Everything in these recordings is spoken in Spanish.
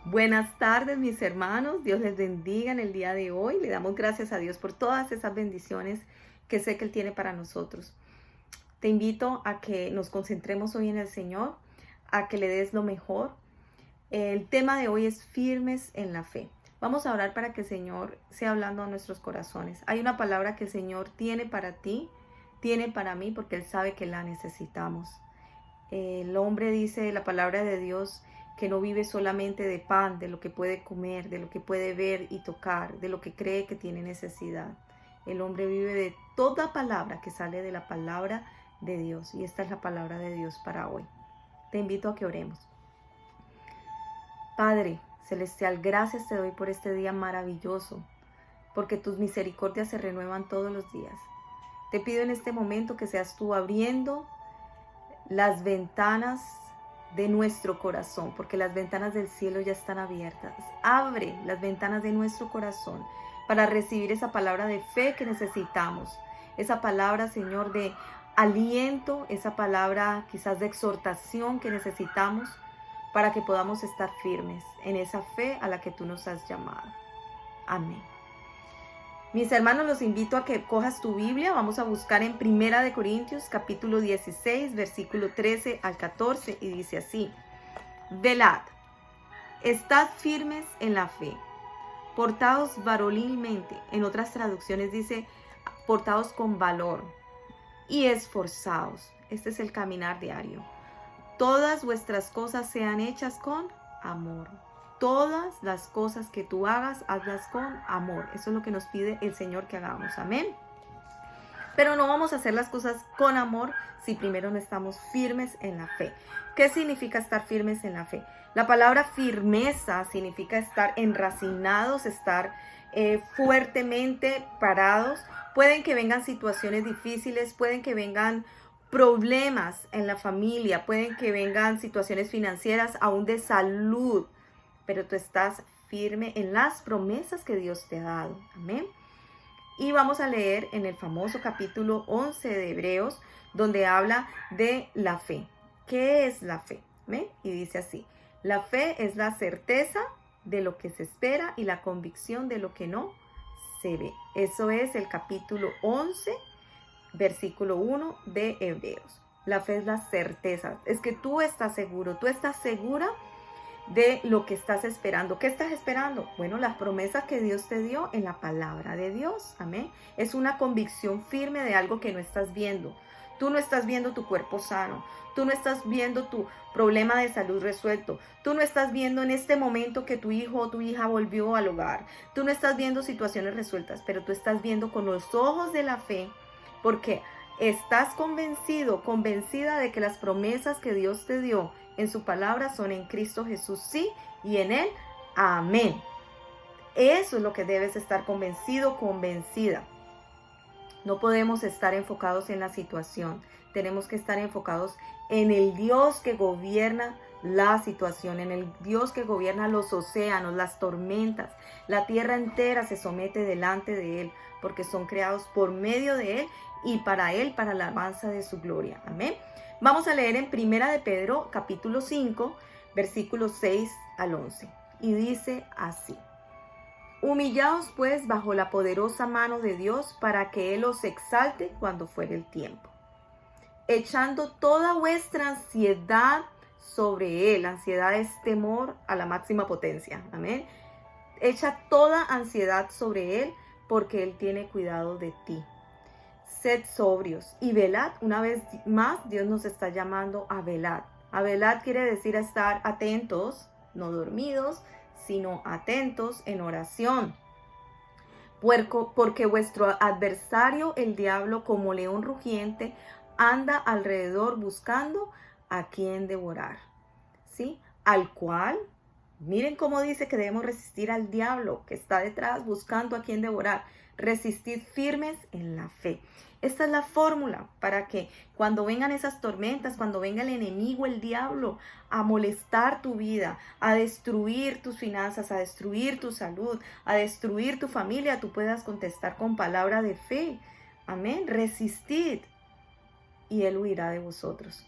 Buenas tardes, mis hermanos. Dios les bendiga en el día de hoy. Le damos gracias a Dios por todas esas bendiciones que sé que Él tiene para nosotros. Te invito a que nos concentremos hoy en el Señor, a que le des lo mejor. El tema de hoy es firmes en la fe. Vamos a orar para que el Señor sea hablando a nuestros corazones. Hay una palabra que el Señor tiene para ti, tiene para mí, porque Él sabe que la necesitamos. El hombre dice la palabra de Dios que no vive solamente de pan, de lo que puede comer, de lo que puede ver y tocar, de lo que cree que tiene necesidad. El hombre vive de toda palabra que sale de la palabra de Dios. Y esta es la palabra de Dios para hoy. Te invito a que oremos. Padre celestial, gracias te doy por este día maravilloso, porque tus misericordias se renuevan todos los días. Te pido en este momento que seas tú abriendo las ventanas de nuestro corazón, porque las ventanas del cielo ya están abiertas. Abre las ventanas de nuestro corazón para recibir esa palabra de fe que necesitamos, esa palabra, Señor, de aliento, esa palabra quizás de exhortación que necesitamos para que podamos estar firmes en esa fe a la que tú nos has llamado. Amén. Mis hermanos, los invito a que cojas tu Biblia. Vamos a buscar en 1 Corintios capítulo 16, versículo 13 al 14, y dice así: Velad, estad firmes en la fe, portaos varonilmente. En otras traducciones dice, portaos con valor y esforzaos. Este es el caminar diario. Todas vuestras cosas sean hechas con amor. Todas las cosas que tú hagas, hazlas con amor. Eso es lo que nos pide el Señor que hagamos. Amén. Pero no vamos a hacer las cosas con amor si primero no estamos firmes en la fe. ¿Qué significa estar firmes en la fe? La palabra firmeza significa estar enracinados, estar fuertemente parados. Pueden que vengan situaciones difíciles, pueden que vengan problemas en la familia, pueden que vengan situaciones financieras, aún de salud, pero tú estás firme en las promesas que Dios te ha dado. Amén. Y vamos a leer en el famoso capítulo 11 de Hebreos, donde habla de la fe. ¿Qué es la fe? ¿Amén? Y dice así: la fe es la certeza de lo que se espera y la convicción de lo que no se ve. Eso es el capítulo 11, versículo 1 de Hebreos. La fe es la certeza. Es que tú estás seguro, tú estás segura de lo que estás esperando. ¿Qué estás esperando? Bueno, las promesas que Dios te dio en la palabra de Dios. Amén. Es una convicción firme de algo que no estás viendo. Tú no estás viendo tu cuerpo sano. Tú no estás viendo tu problema de salud resuelto. Tú no estás viendo en este momento que tu hijo o tu hija volvió al hogar. Tú no estás viendo situaciones resueltas, pero tú estás viendo con los ojos de la fe, porque estás convencido, convencida de que las promesas que Dios te dio en su palabra son en Cristo Jesús, sí, y en Él, amén. Eso es lo que debes estar convencido, convencida. No podemos estar enfocados en la situación. Tenemos que estar enfocados en el Dios que gobierna la situación, en el Dios que gobierna los océanos, las tormentas. La tierra entera se somete delante de Él, porque son creados por medio de Él y para Él, para la alabanza de su gloria. Amén. Vamos a leer en 1 de Pedro, capítulo 5, versículos 6 al 11. Y dice así: Humillaos pues bajo la poderosa mano de Dios, para que Él os exalte cuando fuere el tiempo, echando toda vuestra ansiedad sobre Él. Ansiedad es temor a la máxima potencia. Amén. Echa toda ansiedad sobre Él, porque Él tiene cuidado de ti. Sed sobrios y velad. Una vez más, Dios nos está llamando a velar. A velar quiere decir estar atentos, no dormidos, sino atentos en oración. Porque vuestro adversario, el diablo, como león rugiente, anda alrededor buscando a quien devorar. ¿Sí? Al cual, miren cómo dice que debemos resistir al diablo que está detrás buscando a quien devorar. Resistid firmes en la fe. Esta es la fórmula para que cuando vengan esas tormentas, cuando venga el enemigo, el diablo, a molestar tu vida, a destruir tus finanzas, a destruir tu salud, a destruir tu familia, tú puedas contestar con palabra de fe. Amén. Resistid y Él huirá de vosotros.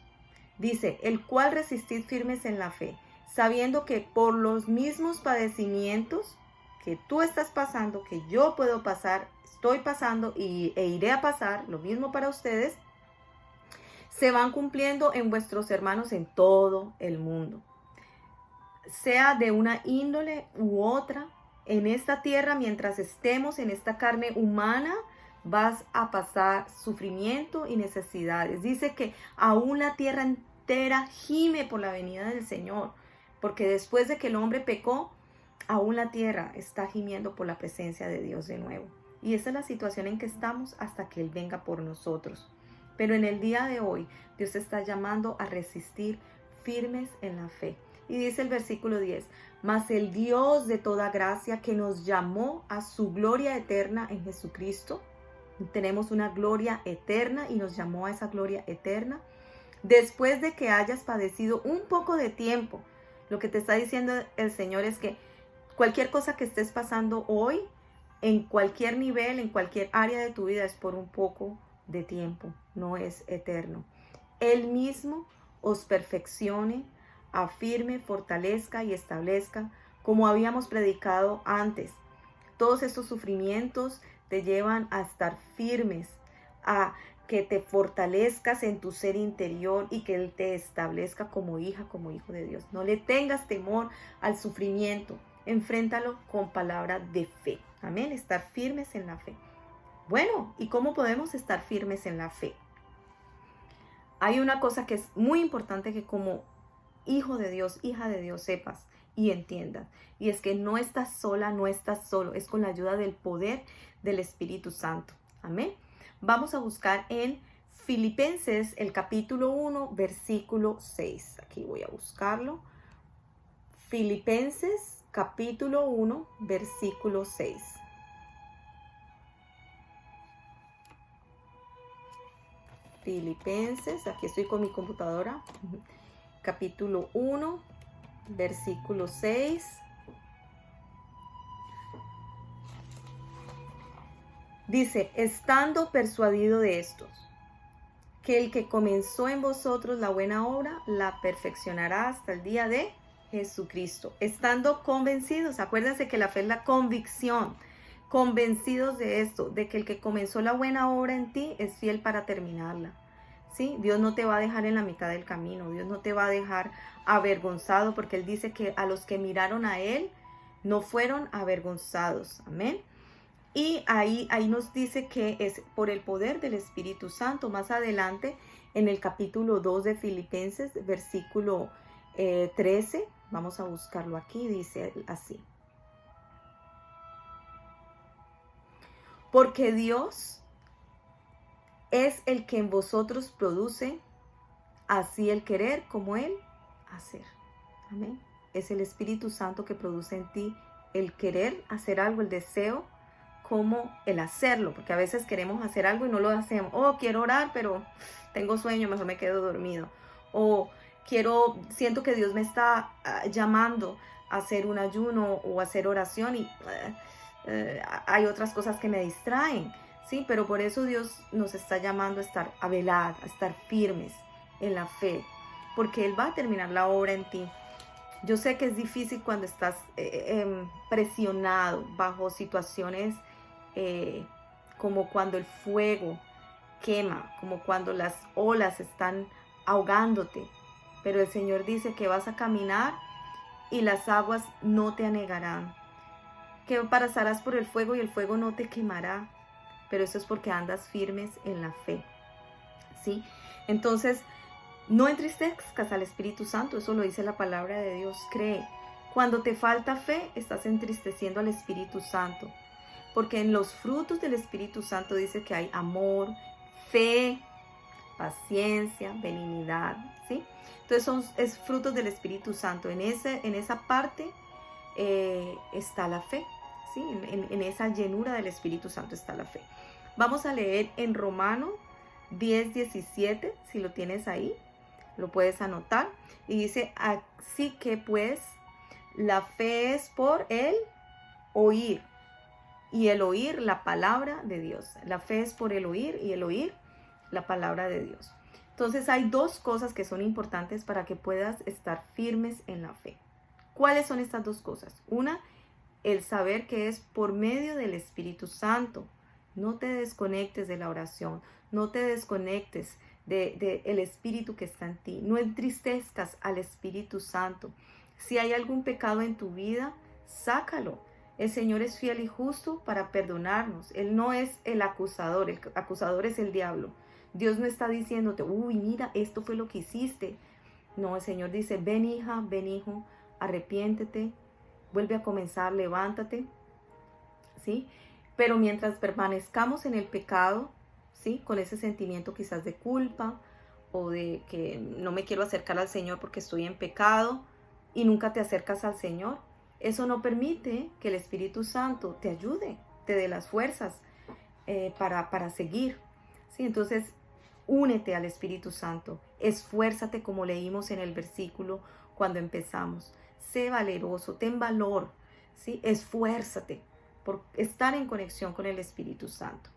Dice, el cual resistid firmes en la fe, sabiendo que por los mismos padecimientos que tú estás pasando, que yo puedo pasar, estoy pasando e iré a pasar, lo mismo para ustedes, se van cumpliendo en vuestros hermanos en todo el mundo. Sea de una índole u otra, en esta tierra, mientras estemos en esta carne humana, vas a pasar sufrimiento y necesidades. Dice que aún la tierra entera gime por la venida del Señor, porque después de que el hombre pecó, aún la tierra está gimiendo por la presencia de Dios de nuevo. Y esa es la situación en que estamos hasta que Él venga por nosotros. Pero en el día de hoy, Dios está llamando a resistir firmes en la fe. Y dice el versículo 10, mas el Dios de toda gracia que nos llamó a su gloria eterna en Jesucristo, tenemos una gloria eterna y nos llamó a esa gloria eterna, después de que hayas padecido un poco de tiempo. Lo que te está diciendo el Señor es que cualquier cosa que estés pasando hoy, en cualquier nivel, en cualquier área de tu vida, es por un poco de tiempo, no es eterno. Él mismo os perfeccione, afirme, fortalezca y establezca, como habíamos predicado antes. Todos estos sufrimientos te llevan a estar firmes, a que te fortalezcas en tu ser interior y que Él te establezca como hija, como hijo de Dios. No le tengas temor al sufrimiento, enfréntalo con palabra de fe. Amén, estar firmes en la fe. Bueno, ¿y cómo podemos estar firmes en la fe? Hay una cosa que es muy importante que como hijo de Dios, hija de Dios, sepas y entiendas. Y es que no estás sola, no estás solo. Es con la ayuda del poder del Espíritu Santo. Amén. Vamos a buscar en Filipenses el capítulo 1, versículo 6. Aquí voy a buscarlo. Filipenses capítulo 1, versículo 6. Filipenses, aquí estoy con mi computadora. Capítulo 1, versículo 6. Dice, estando persuadido de estos, que el que comenzó en vosotros la buena obra, la perfeccionará hasta el día de Jesucristo. Estando convencidos, acuérdense que la fe es la convicción, convencidos de esto, de que el que comenzó la buena obra en ti es fiel para terminarla. ¿Sí? Dios no te va a dejar en la mitad del camino, Dios no te va a dejar avergonzado, porque Él dice que a los que miraron a Él no fueron avergonzados. Amén. Y ahí nos dice que es por el poder del Espíritu Santo. Más adelante, en el capítulo 2 de Filipenses, versículo 13, vamos a buscarlo aquí, dice así. Porque Dios es el que en vosotros produce así el querer como el hacer. Amén. Es el Espíritu Santo que produce en ti el querer hacer algo, el deseo, como el hacerlo, porque a veces queremos hacer algo y no lo hacemos. Oh, quiero orar, pero tengo sueño, mejor me quedo dormido. O siento que Dios me está llamando a hacer un ayuno o a hacer oración y hay otras cosas que me distraen, ¿sí? Pero por eso Dios nos está llamando a velar, a estar firmes en la fe, porque Él va a terminar la obra en ti. Yo sé que es difícil cuando estás presionado bajo situaciones como cuando el fuego quema, como cuando las olas están ahogándote. Pero el Señor dice que vas a caminar y las aguas no te anegarán. Que pasarás por el fuego y el fuego no te quemará. Pero eso es porque andas firmes en la fe. ¿Sí? Entonces, no entristezcas al Espíritu Santo. Eso lo dice la palabra de Dios. Cree. Cuando te falta fe, estás entristeciendo al Espíritu Santo. Porque en los frutos del Espíritu Santo dice que hay amor, fe, paciencia, benignidad, ¿sí? Entonces es frutos del Espíritu Santo. En esa parte está la fe, ¿sí? En esa llenura del Espíritu Santo está la fe. Vamos a leer en Romanos 10:17, si lo tienes ahí, lo puedes anotar. Y dice, así que pues, la fe es por el oír. Y el oír la palabra de Dios. La fe es por el oír y el oír la palabra de Dios. Entonces hay dos cosas que son importantes para que puedas estar firmes en la fe. ¿Cuáles son estas dos cosas? Una, el saber que es por medio del Espíritu Santo. No te desconectes de la oración, no te desconectes del Espíritu que está en ti. No entristezcas al Espíritu Santo. Si hay algún pecado en tu vida, sácalo. El Señor es fiel y justo para perdonarnos. Él no es el acusador es el diablo. Dios no está diciéndote, uy, mira, esto fue lo que hiciste. No, el Señor dice, ven hija, ven hijo, arrepiéntete, vuelve a comenzar, levántate, ¿sí? Pero mientras permanezcamos en el pecado, ¿sí? Con ese sentimiento quizás de culpa o de que no me quiero acercar al Señor porque estoy en pecado y nunca te acercas al Señor, eso no permite que el Espíritu Santo te ayude, te dé las fuerzas para seguir, ¿sí? Entonces, únete al Espíritu Santo, esfuérzate como leímos en el versículo cuando empezamos. Sé valeroso, ten valor, ¿sí? Esfuérzate por estar en conexión con el Espíritu Santo.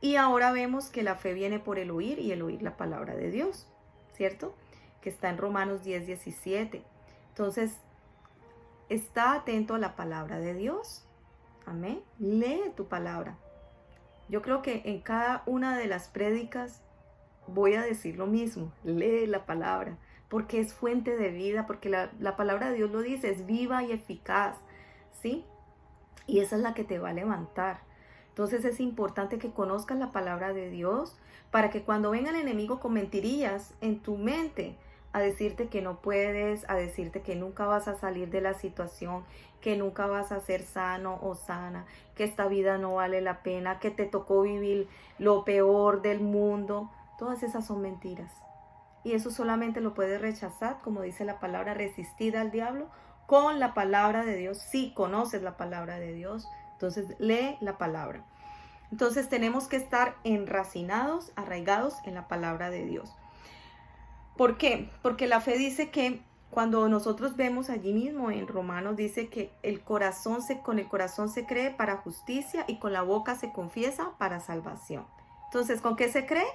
Y ahora vemos que la fe viene por el oír y el oír la palabra de Dios, ¿cierto? Que está en Romanos 10:17. Entonces, está atento a la palabra de Dios. Amén. Lee tu palabra. Yo creo que en cada una de las prédicas voy a decir lo mismo. Lee la palabra, porque es fuente de vida, porque la palabra de Dios lo dice, es viva y eficaz, ¿sí? Y esa es la que te va a levantar. Entonces es importante que conozcas la palabra de Dios para que cuando venga el enemigo con mentirillas en tu mente a decirte que no puedes, a decirte que nunca vas a salir de la situación, que nunca vas a ser sano o sana, que esta vida no vale la pena, que te tocó vivir lo peor del mundo, todas esas son mentiras. Y eso solamente lo puedes rechazar, como dice la palabra, resistida al diablo, con la palabra de Dios. Si conoces la palabra de Dios, entonces lee la palabra. Entonces tenemos que estar enracinados, arraigados en la palabra de Dios. ¿Por qué? Porque la fe dice que cuando nosotros vemos allí mismo en Romanos, dice que con el corazón se cree para justicia y con la boca se confiesa para salvación. Entonces, ¿con qué se cree?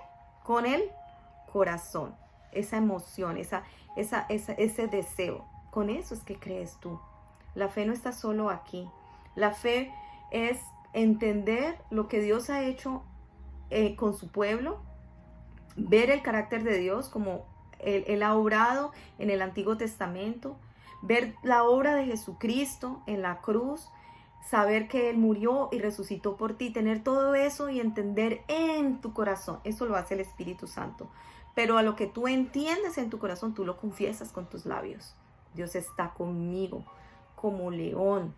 Con el corazón, esa emoción, ese deseo. Con eso es que crees tú. La fe no está solo aquí. La fe es entender lo que Dios ha hecho con su pueblo, ver el carácter de Dios como Él ha obrado en el Antiguo Testamento, ver la obra de Jesucristo en la cruz, saber que Él murió y resucitó por ti, tener todo eso y entender en tu corazón. Eso lo hace el Espíritu Santo. Pero a lo que tú entiendes en tu corazón, tú lo confiesas con tus labios. Dios está conmigo como león.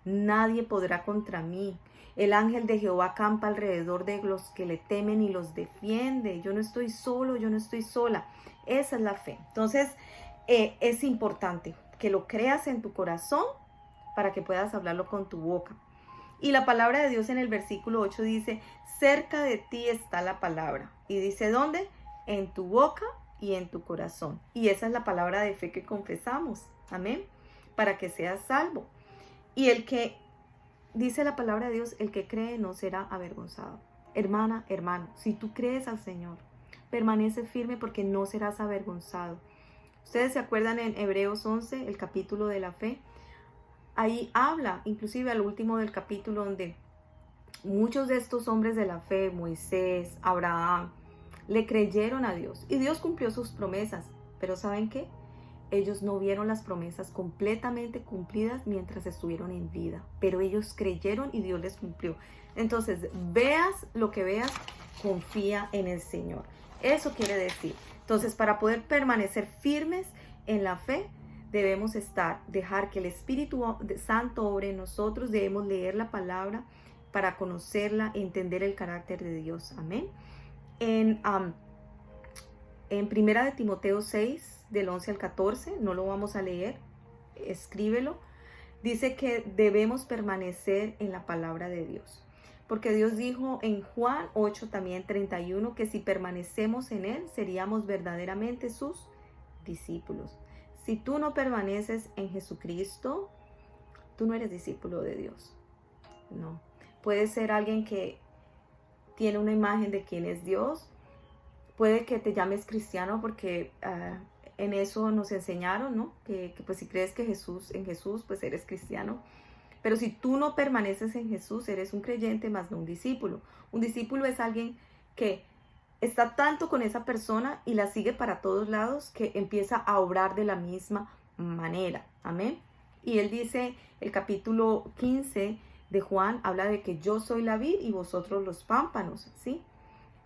Nadie podrá contra mí. El ángel de Jehová acampa alrededor de los que le temen y los defiende. Yo no estoy solo, yo no estoy sola. Esa es la fe. Entonces, es importante que lo creas en tu corazón para que puedas hablarlo con tu boca. Y la palabra de Dios en el versículo 8 dice, cerca de ti está la palabra. Y dice, ¿dónde? En tu boca y en tu corazón. Y esa es la palabra de fe que confesamos. Amén. Para que seas salvo. Y el que, dice la palabra de Dios, el que cree no será avergonzado. Hermana, hermano, si tú crees al Señor, permanece firme porque no serás avergonzado. Ustedes se acuerdan en Hebreos 11, el capítulo de la fe. Ahí habla, inclusive al último del capítulo, donde muchos de estos hombres de la fe, Moisés, Abraham, le creyeron a Dios. Y Dios cumplió sus promesas. Pero ¿saben qué? Ellos no vieron las promesas completamente cumplidas mientras estuvieron en vida. Pero ellos creyeron y Dios les cumplió. Entonces, veas lo que veas, confía en el Señor. Eso quiere decir. Entonces, para poder permanecer firmes en la fe, debemos dejar que el Espíritu Santo obre en nosotros. Debemos leer la palabra para conocerla, entender el carácter de Dios. Amén. En 1 de Timoteo 6, del 11 al 14, no lo vamos a leer, escríbelo. Dice que debemos permanecer en la palabra de Dios. Porque Dios dijo en Juan 8, también 31, que si permanecemos en Él, seríamos verdaderamente sus discípulos. Si tú no permaneces en Jesucristo, tú no eres discípulo de Dios. No. Puedes ser alguien que tiene una imagen de quién es Dios, Puede que te llames cristiano porque en eso nos enseñaron, ¿no? Que pues si crees que en Jesús, pues eres cristiano. Pero si tú no permaneces en Jesús, eres un creyente más no un discípulo. Un discípulo es alguien que está tanto con esa persona y la sigue para todos lados que empieza a obrar de la misma manera. Amén. Y él dice, el capítulo 15 de Juan habla de que yo soy la vid y vosotros los pámpanos, ¿sí?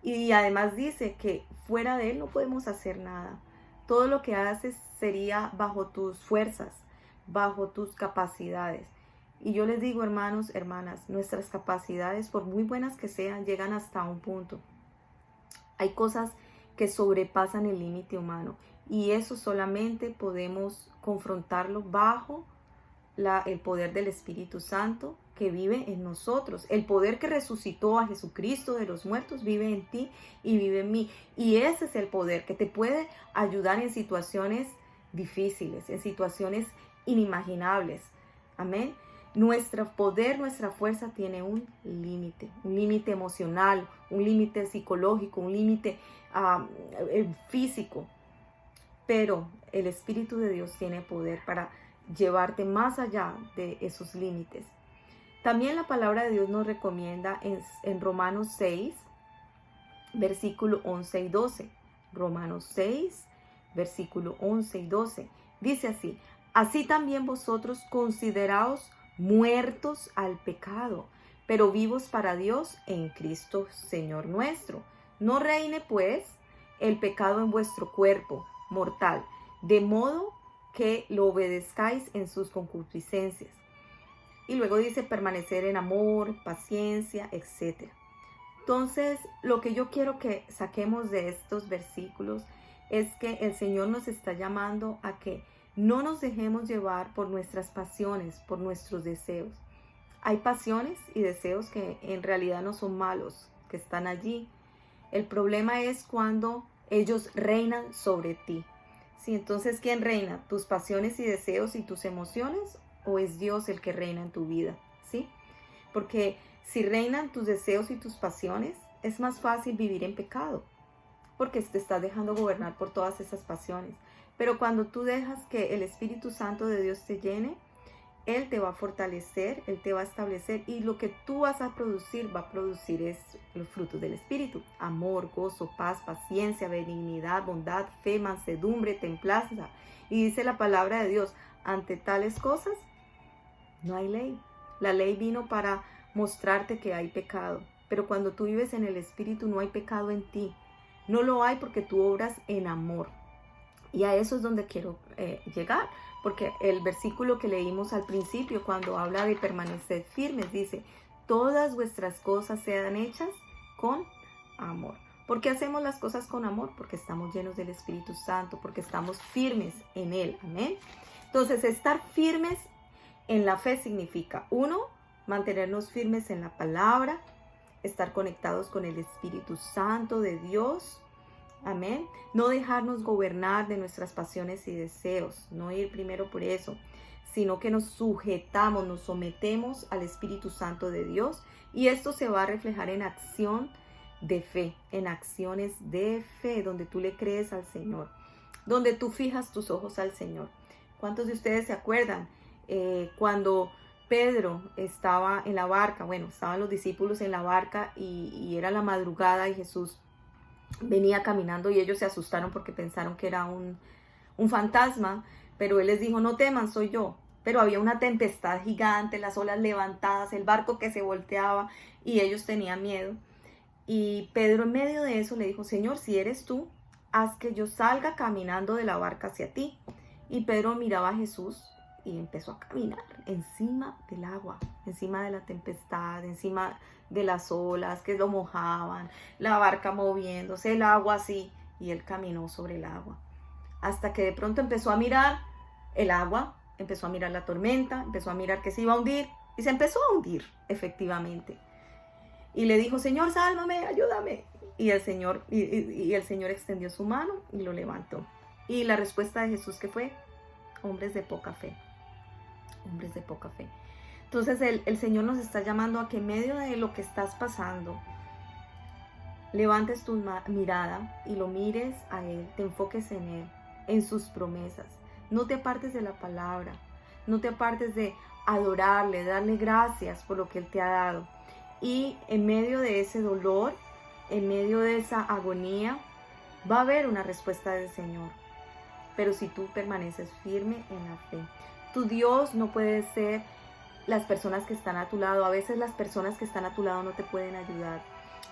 Y además dice que fuera de él no podemos hacer nada. Todo lo que haces sería bajo tus fuerzas, bajo tus capacidades. Y yo les digo, hermanos, hermanas, nuestras capacidades, por muy buenas que sean, llegan hasta un punto. Hay cosas que sobrepasan el límite humano y eso solamente podemos confrontarlo bajo el poder del Espíritu Santo que vive en nosotros. El poder que resucitó a Jesucristo de los muertos vive en ti y vive en mí. Y ese es el poder que te puede ayudar en situaciones difíciles, en situaciones inimaginables. Amén. Nuestro poder, nuestra fuerza tiene un límite emocional, un límite psicológico, un límite físico. Pero el Espíritu de Dios tiene poder para llevarte más allá de esos límites. También la palabra de Dios nos recomienda en Romanos 6, versículo 11 y 12. Romanos 6, versículo 11 y 12. Dice así: así también vosotros consideraos muertos al pecado, pero vivos para Dios en Cristo Señor nuestro. No reine pues el pecado en vuestro cuerpo mortal, de modo que lo obedezcáis en sus concupiscencias. Y luego dice permanecer en amor, paciencia, etc. Entonces, lo que yo quiero que saquemos de estos versículos es que el Señor nos está llamando a que no nos dejemos llevar por nuestras pasiones, por nuestros deseos. Hay pasiones y deseos que en realidad no son malos, que están allí. El problema es cuando ellos reinan sobre ti. ¿Sí? Entonces, ¿quién reina? ¿Tus pasiones y deseos y tus emociones? ¿O es Dios el que reina en tu vida? ¿Sí? Porque si reinan tus deseos y tus pasiones, es más fácil vivir en pecado, porque te estás dejando gobernar por todas esas pasiones. Pero cuando tú dejas que el Espíritu Santo de Dios te llene, Él te va a fortalecer, Él te va a establecer, y lo que tú vas a producir es los frutos del Espíritu: amor, gozo, paz, paciencia, benignidad, bondad, fe, mansedumbre, templanza. Y dice la palabra de Dios, ante tales cosas no hay ley. La ley vino para mostrarte que hay pecado, pero cuando tú vives en el Espíritu no hay pecado en ti. No lo hay porque tú obras en amor. Y a eso es donde quiero llegar, porque el versículo que leímos al principio, cuando habla de permanecer firmes, dice: todas vuestras cosas sean hechas con amor. ¿Por qué hacemos las cosas con amor? Porque estamos llenos del Espíritu Santo, porque estamos firmes en Él. Amén. Entonces, estar firmes en la fe significa, 1, mantenernos firmes en la palabra, estar conectados con el Espíritu Santo de Dios. Amén. No dejarnos gobernar de nuestras pasiones y deseos, no ir primero por eso, sino que nos sujetamos, nos sometemos al Espíritu Santo de Dios, y esto se va a reflejar en acción de fe, en acciones de fe, donde tú le crees al Señor, donde tú fijas tus ojos al Señor. ¿Cuántos de ustedes se acuerdan cuando Pedro estaba en la barca? Bueno, estaban los discípulos en la barca y era la madrugada y Jesús venía caminando y ellos se asustaron porque pensaron que era un fantasma, pero Él les dijo: no teman, soy yo. Pero había una tempestad gigante, las olas levantadas, el barco que se volteaba y ellos tenían miedo. Y Pedro, en medio de eso, le dijo: Señor, si eres tú, haz que yo salga caminando de la barca hacia ti. Y Pedro miraba a Jesús y empezó a caminar encima del agua, encima de la tempestad, encima de las olas que lo mojaban, la barca moviéndose, el agua así, y él caminó sobre el agua. Hasta que de pronto empezó a mirar el agua, empezó a mirar la tormenta, empezó a mirar que se iba a hundir, y se empezó a hundir, efectivamente. Y le dijo: Señor, sálvame, ayúdame. Y el Señor extendió su mano y lo levantó. Y la respuesta de Jesús, ¿qué fue? Hombres de poca fe. Hombres de poca fe. Entonces el Señor nos está llamando a que en medio de lo que estás pasando, levantes tu mirada y lo mires a Él, te enfoques en Él, en sus promesas. No te apartes de la palabra, no te apartes de adorarle, darle gracias por lo que Él te ha dado. Y en medio de ese dolor, en medio de esa agonía, va a haber una respuesta del Señor. Pero si tú permaneces firme en la fe, tu Dios no puede ser las personas que están a tu lado. A veces las personas que están a tu lado no te pueden ayudar.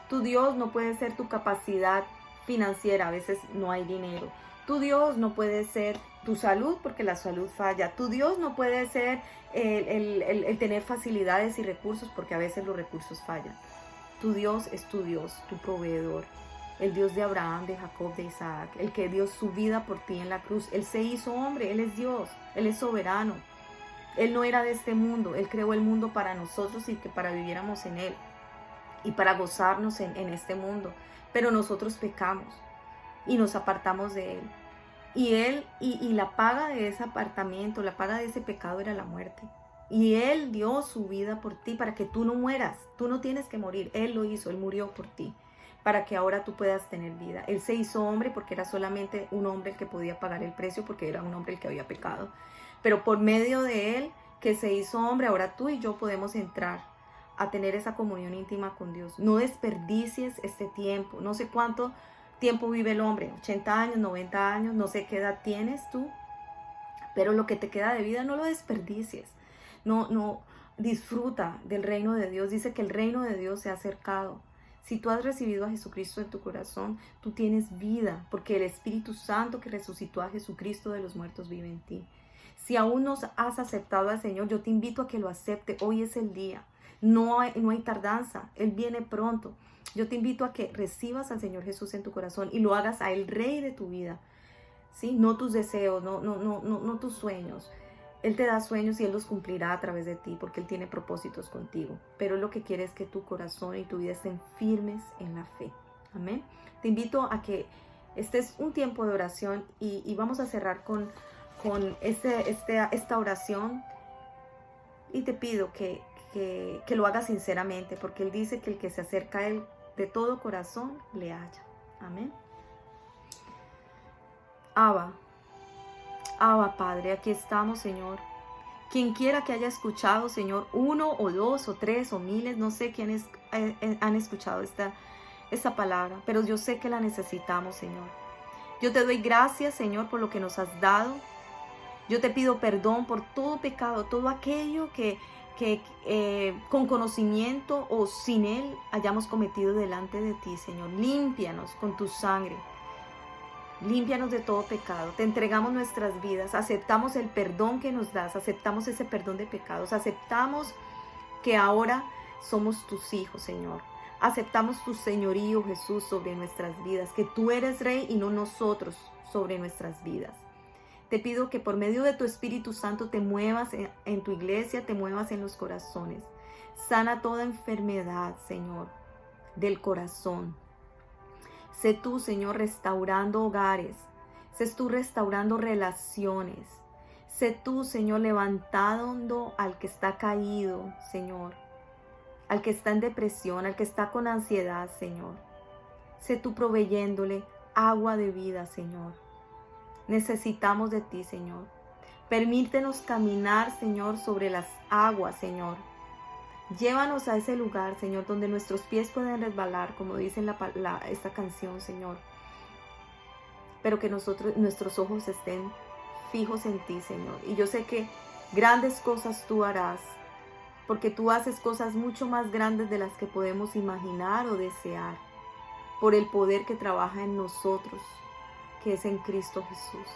Tu Dios no puede ser tu capacidad financiera, a veces no hay dinero. Tu Dios no puede ser tu salud, porque la salud falla. Tu Dios no puede ser el tener facilidades y recursos, porque a veces los recursos fallan. Tu Dios es tu Dios, tu proveedor. El Dios de Abraham, de Jacob, de Isaac, el que dio su vida por ti en la cruz. Él se hizo hombre, Él es Dios, Él es soberano. Él no era de este mundo, Él creó el mundo para nosotros y que para viviéramos en Él y para gozarnos en este mundo. Pero nosotros pecamos y nos apartamos de Él. Y la paga de ese apartamiento, la paga de ese pecado era la muerte. Y Él dio su vida por ti para que tú no mueras. Tú no tienes que morir. Él lo hizo, Él murió por ti, para que ahora tú puedas tener vida. Él se hizo hombre porque era solamente un hombre el que podía pagar el precio, porque era un hombre el que había pecado. Pero por medio de Él, que se hizo hombre, ahora tú y yo podemos entrar a tener esa comunión íntima con Dios. No desperdicies este tiempo. No sé cuánto tiempo vive el hombre, 80 años, 90 años, no sé qué edad tienes tú, pero lo que te queda de vida no lo desperdicies. No, disfruta del reino de Dios. Dice que el reino de Dios se ha acercado. Si tú has recibido a Jesucristo en tu corazón, tú tienes vida, porque el Espíritu Santo que resucitó a Jesucristo de los muertos vive en ti. Si aún no has aceptado al Señor, yo te invito a que lo acepte. Hoy es el día. No hay tardanza. Él viene pronto. Yo te invito a que recibas al Señor Jesús en tu corazón y lo hagas a el Rey de tu vida. ¿Sí? No tus deseos, no tus sueños. Él te da sueños y Él los cumplirá a través de ti porque Él tiene propósitos contigo. Pero lo que quiere es que tu corazón y tu vida estén firmes en la fe. Amén. Te invito a que este es un tiempo de oración y vamos a cerrar con esta oración. Y te pido que lo hagas sinceramente, porque Él dice que el que se acerca a Él de todo corazón le halla. Amén. Abba, Padre, aquí estamos, Señor. Quien quiera que haya escuchado, Señor, 1 o 2 o 3 o miles, no sé quiénes han escuchado esta palabra, pero yo sé que la necesitamos, Señor. Yo te doy gracias, Señor, por lo que nos has dado. Yo te pido perdón por todo pecado, todo aquello que con conocimiento o sin él hayamos cometido delante de ti, Señor. Límpianos con tu sangre. Límpianos de todo pecado. Te entregamos nuestras vidas. Aceptamos el perdón que nos das. Aceptamos ese perdón de pecados. Aceptamos que ahora somos tus hijos, Señor. Aceptamos tu señorío, Jesús, sobre nuestras vidas. Que tú eres Rey y no nosotros sobre nuestras vidas. Te pido que por medio de tu Espíritu Santo te muevas en tu iglesia, te muevas en los corazones. Sana toda enfermedad, Señor, del corazón. Sé tú, Señor, restaurando hogares. Sé tú restaurando relaciones. Sé tú, Señor, levantando al que está caído, Señor. Al que está en depresión, al que está con ansiedad, Señor. Sé tú proveyéndole agua de vida, Señor. Necesitamos de ti, Señor. Permítenos caminar, Señor, sobre las aguas, Señor. Llévanos a ese lugar, Señor, donde nuestros pies pueden resbalar, como dice esta canción, Señor. Pero que nuestros ojos estén fijos en ti, Señor. Y yo sé que grandes cosas tú harás, porque tú haces cosas mucho más grandes de las que podemos imaginar o desear, por el poder que trabaja en nosotros, que es en Cristo Jesús.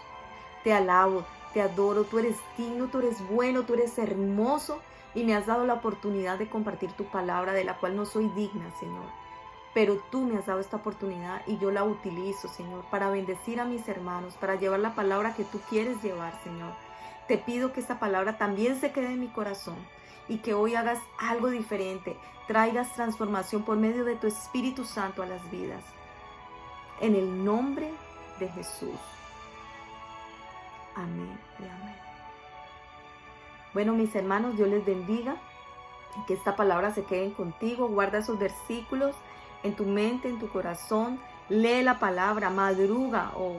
Te alabo, te adoro, tú eres digno, tú eres bueno, tú eres hermoso y me has dado la oportunidad de compartir tu palabra, de la cual no soy digna, Señor. Pero tú me has dado esta oportunidad y yo la utilizo, Señor, para bendecir a mis hermanos, para llevar la palabra que tú quieres llevar, Señor. Te pido que esta palabra también se quede en mi corazón y que hoy hagas algo diferente, traigas transformación por medio de tu Espíritu Santo a las vidas. En el nombre de Jesús. Amén y amén. Bueno, mis hermanos, Dios les bendiga. Que esta palabra se quede contigo. Guarda esos versículos. en tu mente, en tu corazón. Lee la palabra, madruga o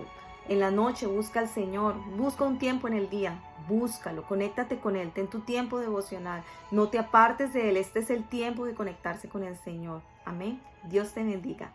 en la noche busca al Señor. Busca un tiempo en el día, búscalo, conéctate con Él, ten tu tiempo devocional. No te apartes de Él, este es el tiempo de conectarse con el Señor. Amén. Dios te bendiga.